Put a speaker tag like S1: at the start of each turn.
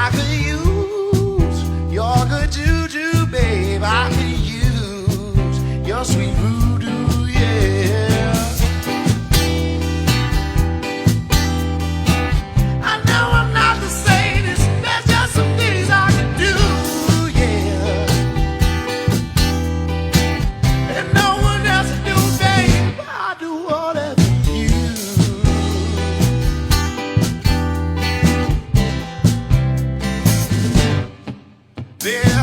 S1: I could use your good juju, babe. I could use your sweet voodoo, yeah. I know I'm not the saintest, there's just some things I can do, yeah. And no one else will do, babe. I'll do whatever you. Yeah.